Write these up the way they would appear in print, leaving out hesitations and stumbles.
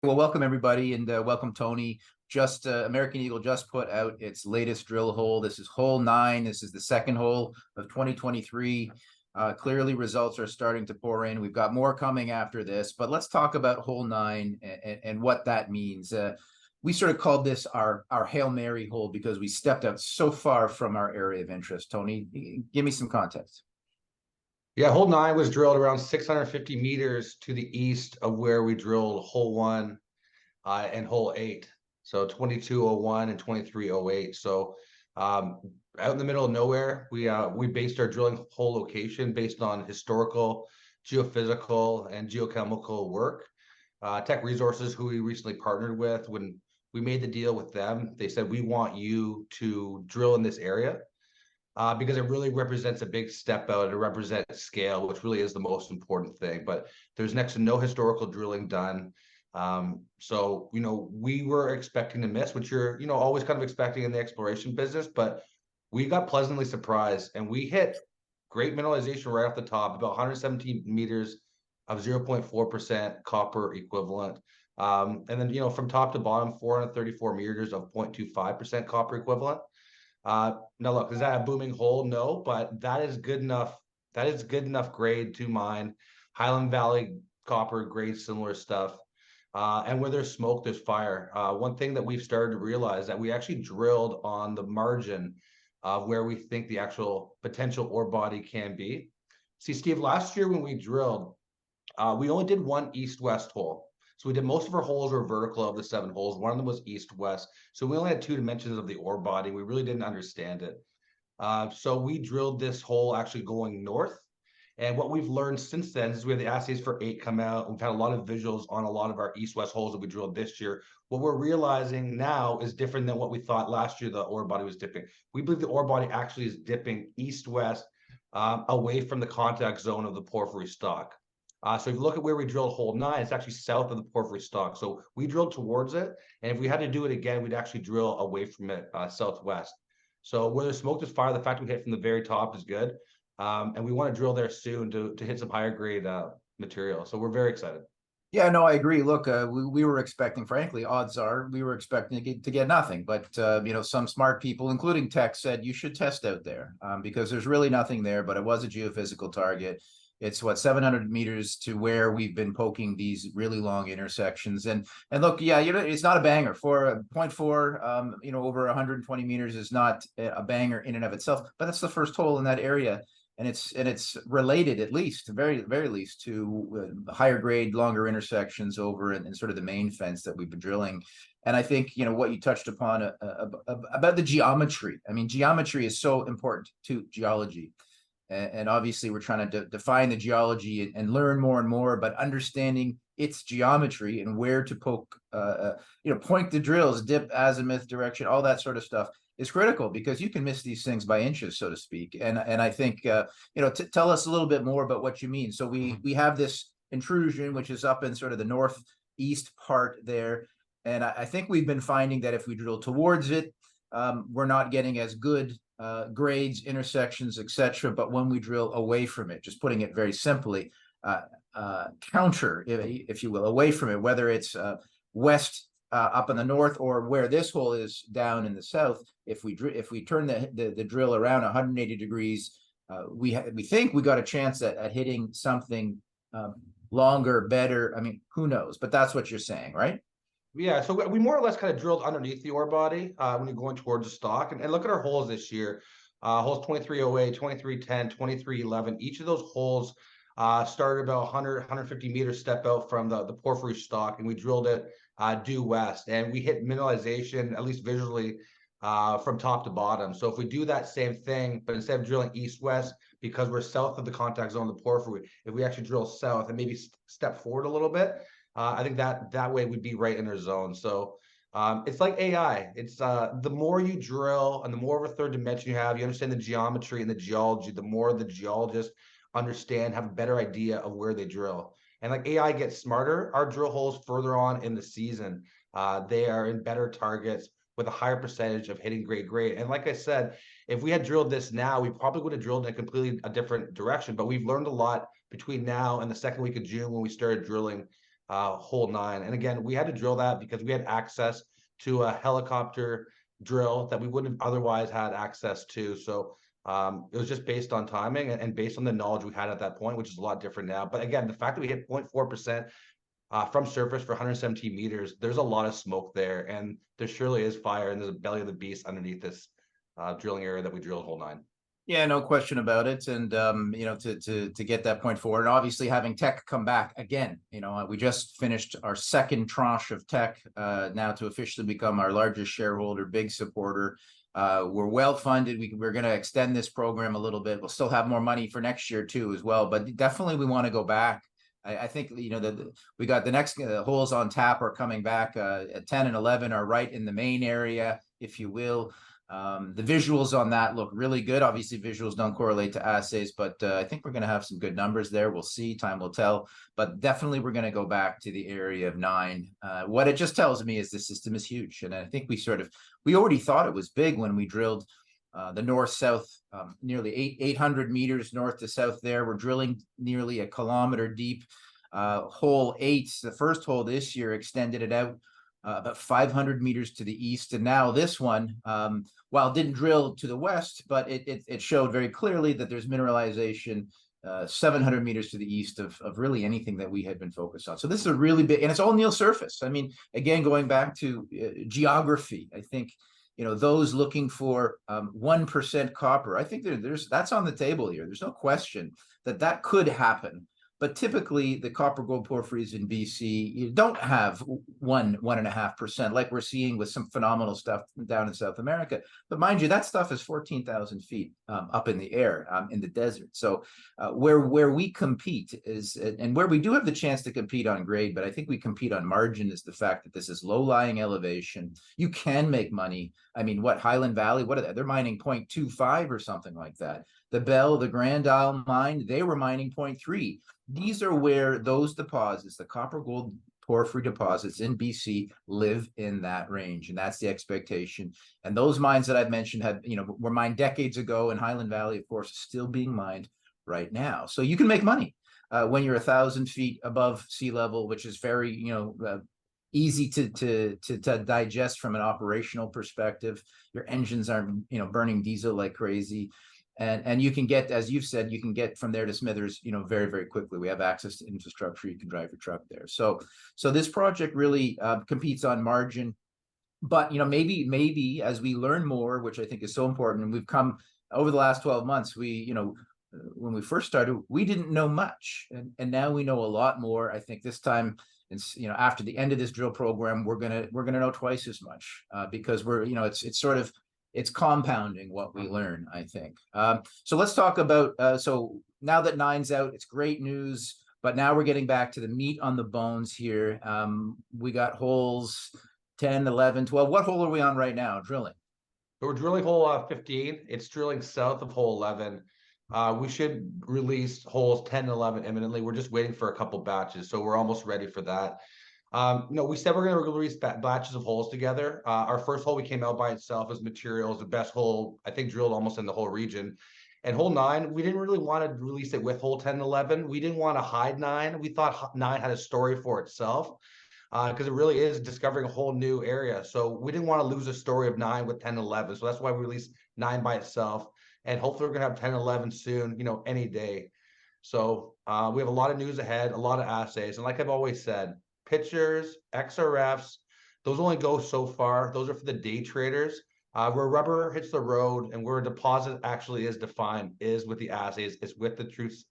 Well, welcome everybody, and welcome Tony. American Eagle just put out its latest drill hole. This is hole 9. This is the second hole of 2023. Clearly, results are starting to pour in. We've got more coming after this, but let's talk about hole 9 and what that means. We sort of called this our Hail Mary hole because we stepped out so far from our area of interest. Tony, give me some context. Yeah, hole 9 was drilled around 650 meters to the east of where we drilled hole 1 and hole 8. So 2201 and 2308. So out in the middle of nowhere, we based our drilling hole location based on historical, geophysical, and geochemical work. Tech Resources, who we recently partnered with, when we made the deal with them, they said, we want you to drill in this area. Because it really represents a big step out. It represents scale, which really is the most important thing. But there's next to no historical drilling done. So, we were expecting to miss, which you're, always kind of expecting in the exploration business. But we got pleasantly surprised, and we hit great mineralization right off the top, about 117 meters of 0.4% copper equivalent. And then, from top to bottom, 434 meters of 0.25% copper equivalent. Now look, is that a booming hole? No, but that is good enough. That is good enough grade to mine. Highland Valley copper grade, similar stuff. And where there's smoke, there's fire. One thing that we've started to realize that we actually drilled on the margin of where we think the actual potential ore body can be. See, Steve, last year when we drilled, we only did one east-west hole. So we did most of our holes were vertical of the 7 holes. One of them was east-west. So we only had 2 dimensions of the ore body. We really didn't understand it. So we drilled this hole actually going north. And what we've learned since then is we have the assays for 8 come out. We've had a lot of visuals on a lot of our east-west holes that we drilled this year. What we're realizing now is different than what we thought last year the ore body was dipping. We believe the ore body actually is dipping east-west away from the contact zone of the porphyry stock. So if you look at where we drilled hole 9, it's actually south of the porphyry stock. So we drilled towards it. And if we had to do it again, we'd actually drill away from it southwest. So where there's smoke, there's fire. The fact we hit from the very top is good. And we want to drill there soon to hit some higher grade material. So we're very excited. Yeah, no, I agree. Look, we were expecting, frankly, odds are we were expecting to get nothing. But, some smart people, including Tech, said you should test out there because there's really nothing there. But it was a geophysical target. It's 700 meters to where we've been poking these really long intersections. And look, yeah, it's not a banger. For 0.4, over 120 meters is not a banger in and of itself. But that's the first hole in that area. And it's related, at least, very, very least, to higher grade, longer intersections over in sort of the main fence that we've been drilling. And I think, what you touched upon about the geometry. I mean, geometry is so important to geology. And obviously, we're trying to define the geology and learn more and more, but understanding its geometry and where to poke, point the drills, dip, azimuth, direction, all that sort of stuff is critical because you can miss these things by inches, so to speak. And I think, tell us a little bit more about what you mean. So we have this intrusion, which is up in sort of the northeast part there. And I think we've been finding that if we drill towards it, we're not getting as good grades, intersections, etc. But when we drill away from it, just putting it very simply, counter, if you will, away from it, whether it's west up in the north or where this hole is down in the south, if we turn the drill around 180 degrees, we think we got a chance at hitting something longer, better. I mean, who knows? But that's what you're saying, right? Yeah, so we more or less kind of drilled underneath the ore body when you're going towards the stock. And look at our holes this year. Holes 2308, 2310, 2311. Each of those holes started about 100, 150 meters step out from the porphyry stock, and we drilled it due west. And we hit mineralization, at least visually, from top to bottom. So if we do that same thing, but instead of drilling east-west, because we're south of the contact zone of the porphyry, if we actually drill south and maybe step forward a little bit, I think that way we'd be right in our zone. So it's like AI. It's the more you drill and the more of a third dimension you have, you understand the geometry and the geology, the more the geologists understand, have a better idea of where they drill. And like AI gets smarter, our drill holes further on in the season, they are in better targets with a higher percentage of hitting grade. And like I said, if we had drilled this now, we probably would have drilled in a completely different direction. But we've learned a lot between now and the second week of June when we started drilling hole 9. And again, we had to drill that because we had access to a helicopter drill that we wouldn't have otherwise had access to. So it was just based on timing and based on the knowledge we had at that point, which is a lot different now. But again, the fact that we hit 0.4% from surface for 117 meters, there's a lot of smoke there, and there surely is fire, and there's a belly of the beast underneath this drilling area that we drilled hole 9. Yeah, no question about it. And you know, to get that point forward, and obviously having Tech come back again, you know, we just finished our second tranche of Tech now to officially become our largest shareholder, big supporter. We're well funded. We're going to extend this program a little bit. We'll still have more money for next year too, as well. But definitely, we want to go back. I think, you know, we got the next holes on tap are coming back. At 10 and 11 are right in the main area, if you will. The visuals on that look really good. Obviously, visuals don't correlate to assays, but I think we're going to have some good numbers there. We'll see. Time will tell. But definitely, we're going to go back to the area of 9. What it just tells me is the system is huge, and I think we already thought it was big when we drilled the north-south, nearly 800 meters north to south there. We're drilling nearly a kilometer deep. Hole 8, the first hole this year, extended it out about 500 meters to the east. And now this one, while it didn't drill to the west, but it showed very clearly that there's mineralization 700 meters to the east of really anything that we had been focused on. So this is a really big, and it's all near surface. I mean, again, going back to geography, I think, you know, those looking for 1% copper, I think that's on the table here. There's no question that could happen. But typically, the copper gold porphyries in BC, you don't have 1.5%, like we're seeing with some phenomenal stuff down in South America. But mind you, that stuff is 14,000 feet up in the air in the desert. So where we compete is, and where we do have the chance to compete on grade, but I think we compete on margin, is the fact that this is low-lying elevation. You can make money. I mean, what, Highland Valley, what are they? They're mining 0.25 or something like that. The Bell, the Grand Isle mine, they were mining 0.3. These are where those deposits, the copper gold porphyry deposits in BC, live in that range, and that's the expectation. And those mines that I've mentioned were mined decades ago, and Highland Valley, of course, is still being mined right now. So you can make money when you're 1,000 feet above sea level, which is very easy to digest from an operational perspective. Your engines aren't burning diesel like crazy. And you can get, as you've said, you can get from there to Smithers, very, very quickly. We have access to infrastructure. You can drive your truck there. So this project really competes on margin. But, maybe as we learn more, which I think is so important, and we've come over the last 12 months, when we first started, we didn't know much. And now we know a lot more. I think this time, after the end of this drill program, we're gonna know twice as much because it's compounding what we learn, I think. So let's talk about, so now that 9's out, it's great news, but now we're getting back to the meat on the bones here. We got holes 10, 11, 12. What hole are we on right now, drilling? We're drilling hole 15. It's drilling south of hole 11. We should release holes 10 and 11 imminently. We're just waiting for a couple batches, so we're almost ready for that. We said we're going to release batches of holes together. Our first hole we came out by itself as materials, the best hole, I think, drilled almost in the whole region. And hole 9, we didn't really want to release it with hole 10 and 11. We didn't want to hide 9. We thought 9 had a story for itself because it really is discovering a whole new area. So we didn't want to lose a story of 9 with 10 and 11. So that's why we released 9 by itself. And hopefully we're going to have 10 and 11 soon, any day. So we have a lot of news ahead, a lot of assays. And like I've always said, pictures, XRFs, those only go so far. Those are for the day traders. Where rubber hits the road and where a deposit actually is defined is with the assays, it's with the truth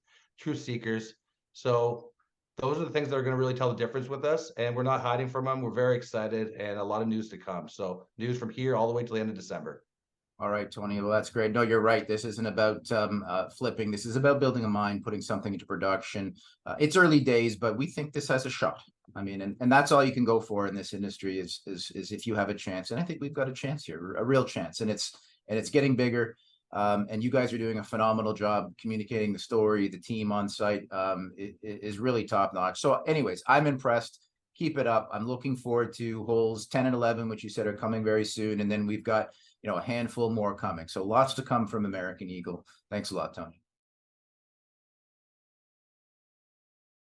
seekers. So those are the things that are going to really tell the difference with us, and we're not hiding from them. We're very excited, and a lot of news to come. So news from here all the way till the end of December. All right, Tony. Well, that's great. No, you're right. This isn't about flipping. This is about building a mine, putting something into production. It's early days, but we think this has a shot. I mean, and that's all you can go for in this industry is if you have a chance. And I think we've got a chance here, a real chance. And it's getting bigger. And you guys are doing a phenomenal job communicating the story. The team on site is really top notch. So, anyways, I'm impressed. Keep it up. I'm looking forward to holes 10 and 11, which you said are coming very soon. And then we've got a handful more coming. So lots to come from American Eagle. Thanks a lot, Tony.